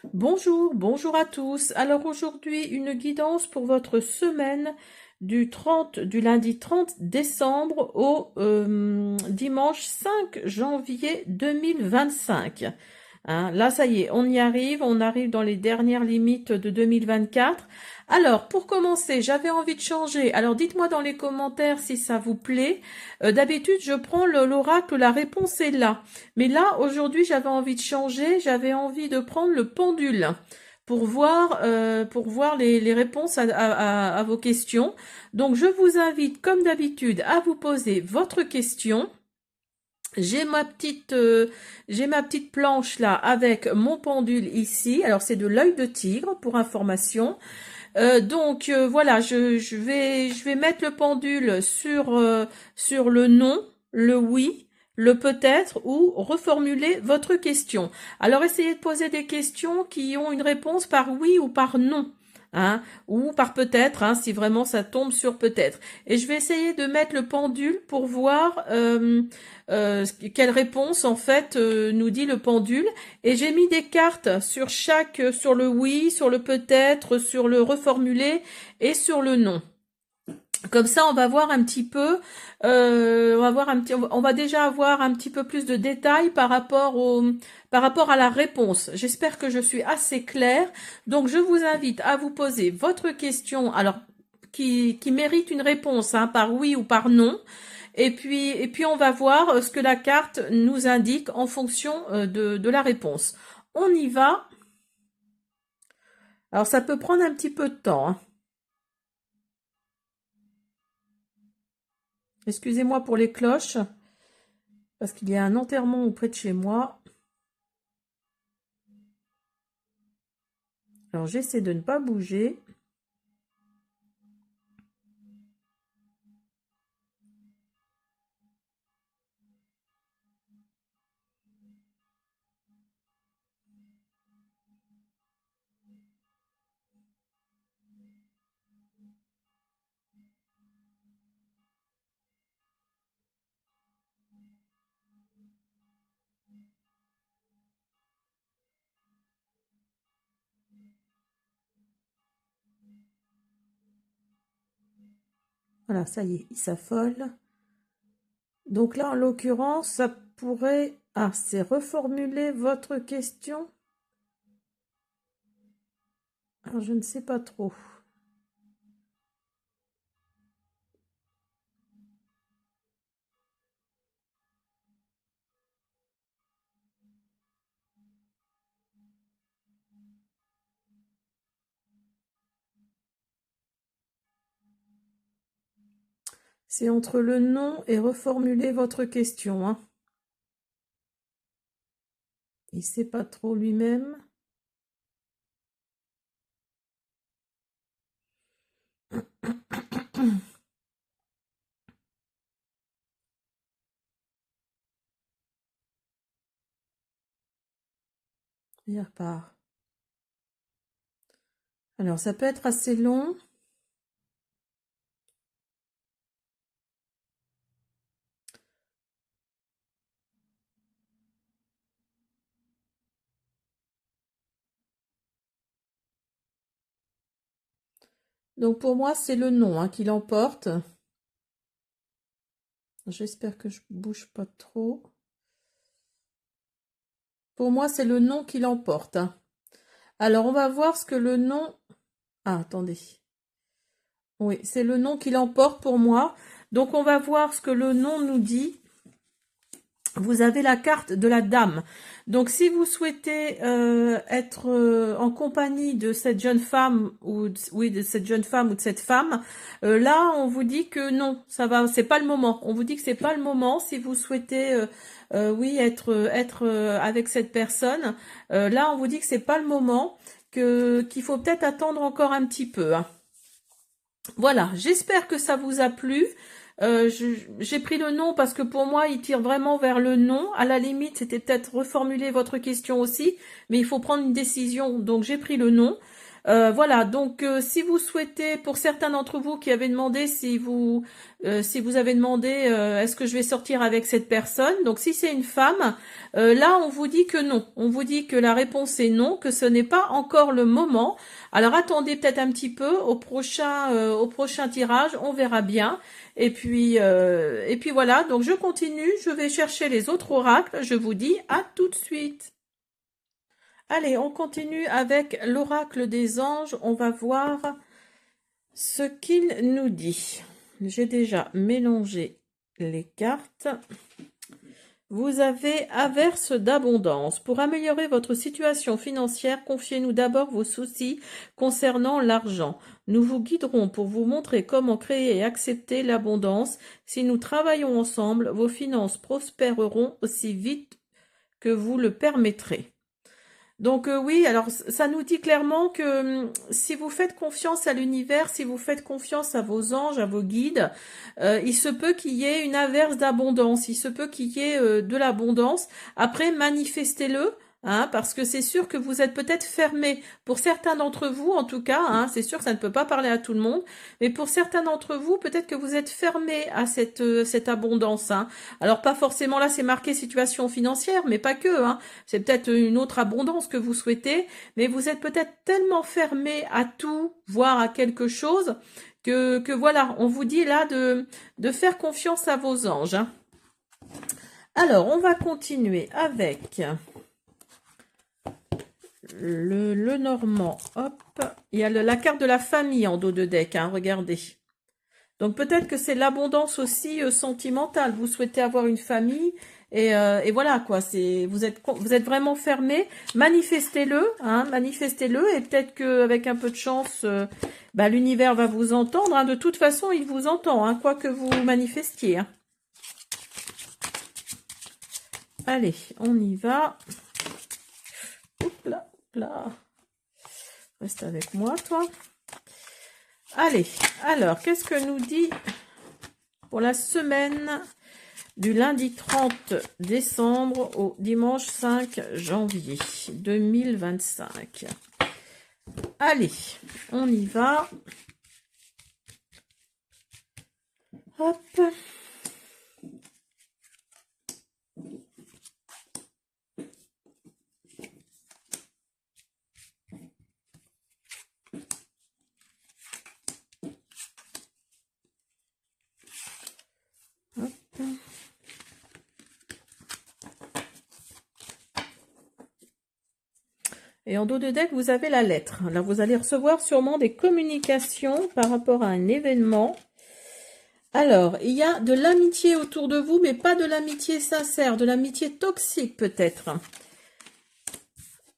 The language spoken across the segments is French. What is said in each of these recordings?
Bonjour, bonjour à tous. Alors aujourd'hui, une guidance pour votre semaine du lundi 30 décembre au dimanche 5 janvier 2025. Hein, là, ça y est, on arrive dans les dernières limites de 2024. Alors, pour commencer, j'avais envie de changer. Alors, dites-moi dans les commentaires si ça vous plaît. D'habitude, je prends l'oracle, la réponse est là. Mais là, aujourd'hui, j'avais envie de changer. J'avais envie de prendre le pendule pour voir les réponses à vos questions. Donc, je vous invite, comme d'habitude, à vous poser votre question. J'ai ma petite planche là avec mon pendule ici. Alors c'est de l'œil de tigre pour information. Voilà, je vais mettre le pendule sur le non, le oui, le peut-être ou reformuler votre question. Alors essayez de poser des questions qui ont une réponse par oui ou par non. Hein, ou par peut-être, hein, si vraiment ça tombe sur peut-être. Et je vais essayer de mettre le pendule pour voir quelle réponse en fait nous dit le pendule. Et j'ai mis des cartes sur le oui, sur le peut-être, sur le reformuler et sur le non. Comme ça, on va voir un petit peu, on va déjà avoir un petit peu plus de détails par rapport à la réponse. J'espère que je suis assez claire. Donc, je vous invite à vous poser votre question, alors qui mérite une réponse, hein, par oui ou par non. Et puis, on va voir ce que la carte nous indique en fonction de la réponse. On y va. Alors, ça peut prendre un petit peu de temps, hein. Excusez-moi pour les cloches, parce qu'il y a un enterrement auprès de chez moi. Alors, j'essaie de ne pas bouger. Voilà, ça y est, il s'affole. Donc là, en l'occurrence, ça pourrait... Ah, c'est reformuler votre question. Alors, je ne sais pas trop. C'est entre le nom et reformuler votre question, hein. Il ne sait pas trop lui-même. Il repart. Alors, ça peut être assez long. Donc, pour moi, c'est le nom, hein, qui l'emporte. J'espère que je bouge pas trop. Pour moi, c'est le nom qui l'emporte, hein. Alors, on va voir ce que le nom... Ah, attendez. Oui, c'est le nom qui l'emporte pour moi. Donc, on va voir ce que le nom nous dit. Vous avez la carte de la dame. Donc, si vous souhaitez être en compagnie de cette jeune femme oui, de cette jeune femme ou de cette femme, là, on vous dit que non, ça va, c'est pas le moment. On vous dit que c'est pas le moment. Si vous souhaitez, oui, être avec cette personne, là, on vous dit que c'est pas le moment, qu'il faut peut-être attendre encore un petit peu, hein. Voilà, j'espère que ça vous a plu. J'ai pris le nom parce que pour moi, il tire vraiment vers le non. À la limite, c'était peut-être reformuler votre question aussi, mais il faut prendre une décision. Donc, j'ai pris le non. Voilà, donc si vous souhaitez, pour certains d'entre vous qui avaient demandé si vous avez demandé est-ce que je vais sortir avec cette personne, donc si c'est une femme, là on vous dit que non, on vous dit que la réponse est non, que ce n'est pas encore le moment. Alors attendez peut-être un petit peu au prochain tirage, on verra bien. Et puis voilà, donc je continue, je vais chercher les autres oracles, je vous dis à tout de suite. Allez, on continue avec l'oracle des anges. On va voir ce qu'il nous dit. J'ai déjà mélangé les cartes. Vous avez averse d'abondance. Pour améliorer votre situation financière, confiez-nous d'abord vos soucis concernant l'argent. Nous vous guiderons pour vous montrer comment créer et accepter l'abondance. Si nous travaillons ensemble, vos finances prospéreront aussi vite que vous le permettrez. Donc oui, alors ça nous dit clairement que si vous faites confiance à l'univers, si vous faites confiance à vos anges, à vos guides, il se peut qu'il y ait une averse d'abondance, il se peut qu'il y ait de l'abondance. Après, manifestez-le. Hein, parce que c'est sûr que vous êtes peut-être fermé, pour certains d'entre vous en tout cas, hein, c'est sûr que ça ne peut pas parler à tout le monde, mais pour certains d'entre vous, peut-être que vous êtes fermé à cette abondance. Hein. Alors pas forcément là, c'est marqué situation financière, mais pas que. Hein. C'est peut-être une autre abondance que vous souhaitez, mais vous êtes peut-être tellement fermé à tout, voire à quelque chose, que voilà, on vous dit là de faire confiance à vos anges. Hein. Alors, on va continuer avec le normand. Hop, il y a la carte de la famille en dos de deck, hein, regardez. Donc peut-être que c'est l'abondance aussi sentimentale. Vous souhaitez avoir une famille et voilà quoi. Vous êtes vraiment fermé. Manifestez-le, hein, manifestez-le et peut-être qu'avec un peu de chance, l'univers va vous entendre. Hein. De toute façon, il vous entend, hein, quoi que vous manifestiez. Hein. Allez, on y va. Oups là, là. Reste avec moi, toi. Allez, alors, qu'est-ce que nous dit pour la semaine du lundi 30 décembre au dimanche 5 janvier 2025? Allez, on y va. Hop. Et en dos de deck, vous avez la lettre. Alors, vous allez recevoir sûrement des communications par rapport à un événement. Alors, il y a de l'amitié autour de vous, mais pas de l'amitié sincère, de l'amitié toxique peut-être.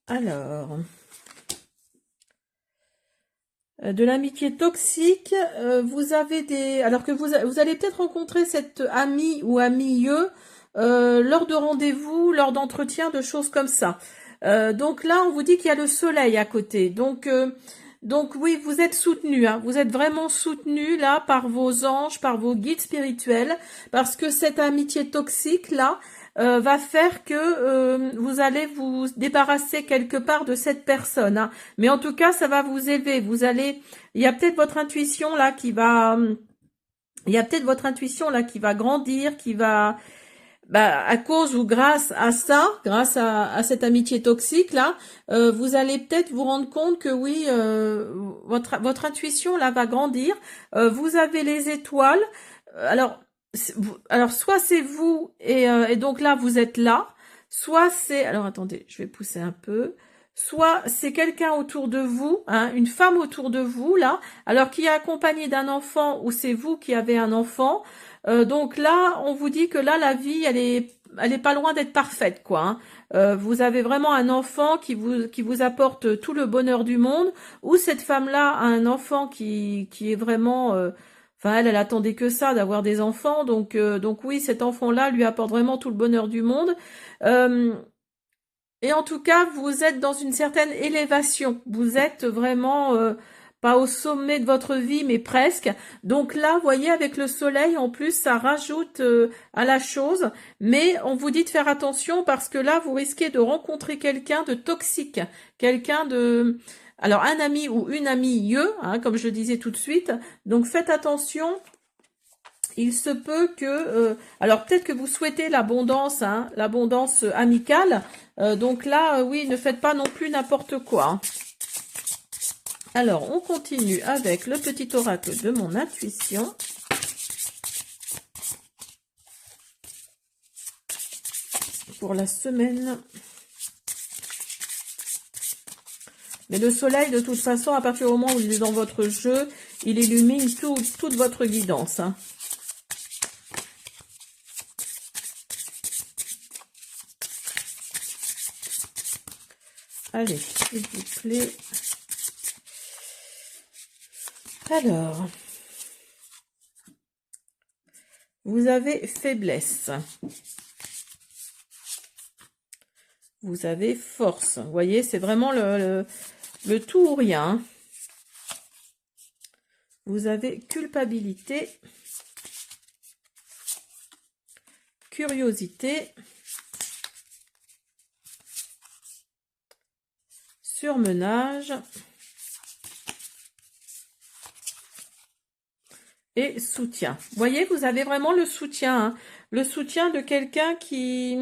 Alors, de l'amitié toxique, vous avez des... Alors que vous allez peut-être rencontrer cette amie ou amie-eux lors de rendez-vous, lors d'entretiens, de choses comme ça. Donc là, on vous dit qu'il y a le soleil à côté. Donc oui, vous êtes soutenu. Hein, vous êtes vraiment soutenu là par vos anges, par vos guides spirituels, parce que cette amitié toxique là va faire que vous allez vous débarrasser quelque part de cette personne. Hein. Mais en tout cas, ça va vous élever. Il y a peut-être votre intuition là qui va, grandir, qui va à cause ou grâce à ça, grâce à cette amitié toxique là, vous allez peut-être vous rendre compte que oui, votre intuition là va grandir. Vous avez les étoiles. Alors soit c'est vous et donc là vous êtes là, soit c'est, alors attendez, je vais pousser un peu. Soit c'est quelqu'un autour de vous, hein, une femme autour de vous là, alors qui est accompagnée d'un enfant ou c'est vous qui avez un enfant. Donc là, on vous dit que là, la vie, elle est pas loin d'être parfaite, quoi. Hein. Vous avez vraiment un enfant qui vous apporte tout le bonheur du monde, ou cette femme-là a un enfant qui est vraiment, enfin, elle attendait que ça, d'avoir des enfants. Donc oui, cet enfant-là lui apporte vraiment tout le bonheur du monde. Et en tout cas, vous êtes dans une certaine élévation. Vous êtes vraiment pas au sommet de votre vie, mais presque. Donc là, voyez, avec le soleil, en plus, ça rajoute à la chose. Mais on vous dit de faire attention parce que là, vous risquez de rencontrer quelqu'un de toxique, quelqu'un de... Alors, un ami ou une amie, hein, comme je le disais tout de suite. Donc, faites attention. Il se peut que... alors, peut-être que vous souhaitez l'abondance, hein, l'abondance amicale. Donc là, oui, ne faites pas non plus n'importe quoi. Hein. Alors, on continue avec le petit oracle de mon intuition. Pour la semaine. Mais le soleil, de toute façon, à partir du moment où il est dans votre jeu, il illumine toute votre guidance. Hein. Allez, s'il vous plaît. Alors, vous avez faiblesse. Vous avez force. Vous voyez, c'est vraiment le tout ou rien. Vous avez culpabilité, curiosité, surmenage et soutien. Vous voyez, vous avez vraiment le soutien. Hein, le soutien de quelqu'un qui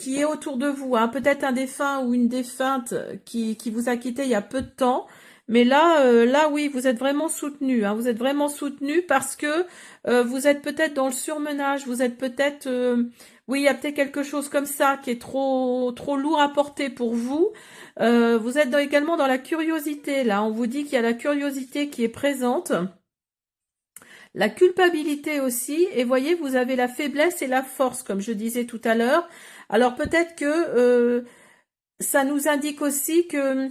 est autour de vous, hein. Peut-être un défunt ou une défunte qui vous a quitté il y a peu de temps, mais là oui, vous êtes vraiment soutenu, hein. Vous êtes vraiment soutenu parce que vous êtes peut-être dans le surmenage, vous êtes peut-être, oui, il y a peut-être quelque chose comme ça qui est trop lourd à porter pour vous. Vous êtes également dans la curiosité, là, on vous dit qu'il y a la curiosité qui est présente. La culpabilité aussi, et voyez, vous avez la faiblesse et la force, comme je disais tout à l'heure. Alors peut-être que ça nous indique aussi que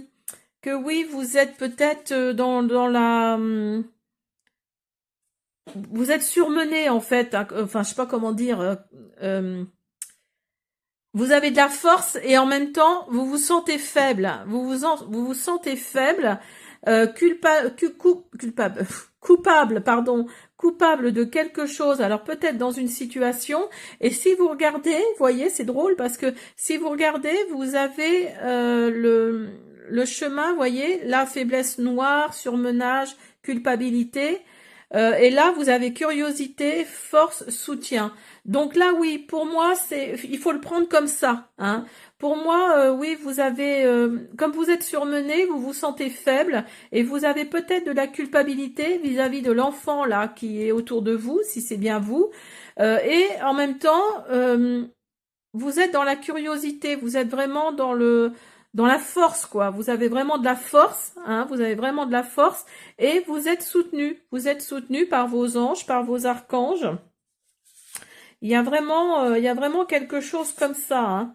oui, vous êtes peut-être dans la... vous êtes surmené en fait, hein, enfin je sais pas comment dire... vous avez de la force et en même temps, vous vous sentez faible. Vous vous sentez faible, coupable de quelque chose. Alors peut-être dans une situation. Et si vous regardez, voyez, c'est drôle parce que si vous regardez, vous avez le chemin, voyez, la faiblesse noire, surmenage, culpabilité. Et là, vous avez curiosité, force, soutien. Donc là, oui, pour moi, il faut le prendre comme ça. Hein. Pour moi, oui, vous avez, comme vous êtes surmené, vous vous sentez faible et vous avez peut-être de la culpabilité vis-à-vis de l'enfant là qui est autour de vous, si c'est bien vous. Et en même temps, vous êtes dans la curiosité, vous êtes vraiment dans la force, quoi. Vous avez vraiment de la force, hein, vous avez vraiment de la force et vous êtes soutenu. Vous êtes soutenu par vos anges, par vos archanges. Il y a vraiment quelque chose comme ça. Hein.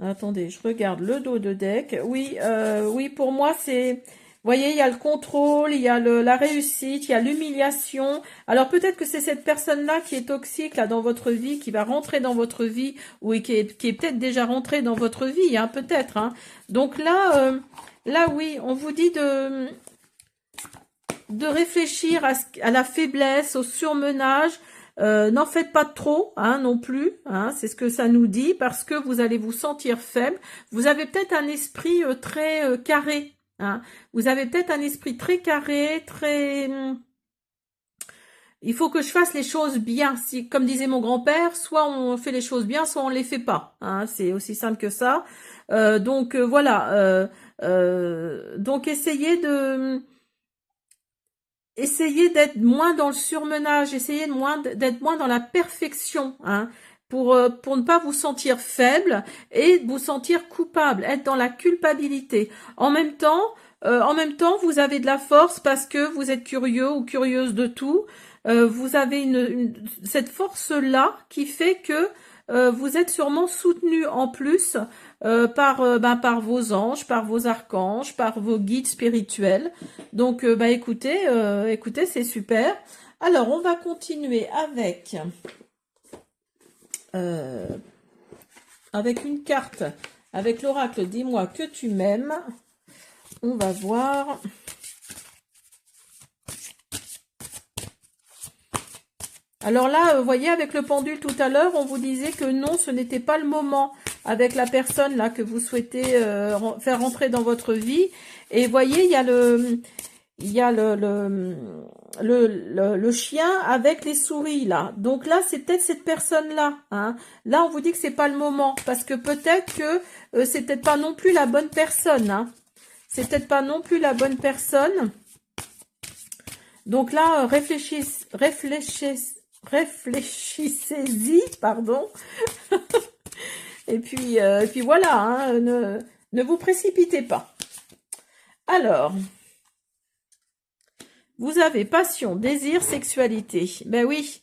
Attendez, je regarde le dos de deck. Oui, oui, pour moi, c'est... Vous voyez, il y a le contrôle, il y a la réussite, il y a l'humiliation. Alors peut-être que c'est cette personne-là qui est toxique là dans votre vie, qui va rentrer dans votre vie, ou qui est peut-être déjà rentrée dans votre vie, hein, peut-être. Hein. Donc là, oui, on vous dit de réfléchir à la faiblesse, au surmenage. N'en faites pas trop, hein, non plus, hein, c'est ce que ça nous dit, parce que vous allez vous sentir faible. Vous avez peut-être un esprit très carré, hein. Vous avez peut-être un esprit très carré, très... il faut que je fasse les choses bien. Si, comme disait mon grand-père, soit on fait les choses bien, soit on les fait pas. Hein, c'est aussi simple que ça. Donc voilà. Donc essayez d'être moins dans le surmenage, essayez d'être moins dans la perfection, hein, pour ne pas vous sentir faible et vous sentir coupable, être dans la culpabilité. En même temps, vous avez de la force parce que vous êtes curieux ou curieuse de tout. Vous avez cette force-là qui fait que vous êtes sûrement soutenu en plus par vos anges, par vos archanges, par vos guides spirituels. Donc, écoutez, c'est super. Alors, on va continuer avec une carte, avec l'oracle « Dis-moi que tu m'aimes ». On va voir. Alors là, vous voyez, avec le pendule tout à l'heure, on vous disait que non, ce n'était pas le moment avec la personne là que vous souhaitez faire rentrer dans votre vie. Et vous voyez, il y a le chien avec les souris là. Donc là, c'est peut-être cette personne-là. Hein. Là, on vous dit que c'est pas le moment parce que peut-être que c'est peut-être pas non plus la bonne personne. Hein. C'est peut-être pas non plus la bonne personne. Donc là, réfléchissez-y, pardon. Et puis voilà, hein, ne vous précipitez pas. Alors, vous avez passion, désir, sexualité. Ben oui,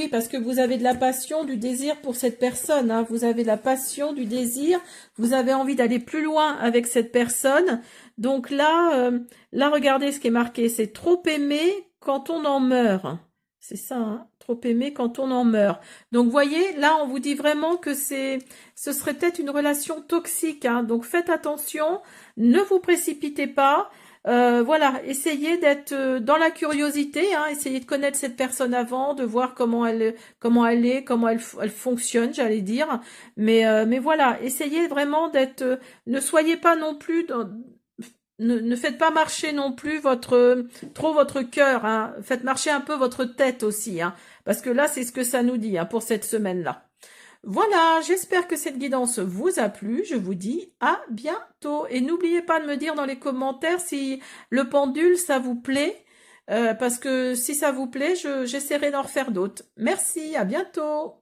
parce que vous avez de la passion, du désir pour cette personne. Hein. Vous avez de la passion, du désir. Vous avez envie d'aller plus loin avec cette personne. Donc là, regardez ce qui est marqué. C'est trop aimer quand on en meurt. C'est ça, hein, trop aimer quand on en meurt. Donc, voyez, là, on vous dit vraiment que ce serait peut-être une relation toxique. Hein. Donc, faites attention, ne vous précipitez pas. Voilà, essayez d'être dans la curiosité, hein, essayez de connaître cette personne avant, de voir comment elle fonctionne, j'allais dire. Mais voilà, essayez vraiment d'être, ne soyez pas non plus ne faites pas marcher non plus trop votre cœur, hein. Faites marcher un peu votre tête aussi, hein, parce que là, c'est ce que ça nous dit hein, pour cette semaine-là. Voilà, j'espère que cette guidance vous a plu. Je vous dis à bientôt. Et n'oubliez pas de me dire dans les commentaires si le pendule, ça vous plaît, parce que si ça vous plaît, j'essaierai d'en refaire d'autres. Merci, à bientôt.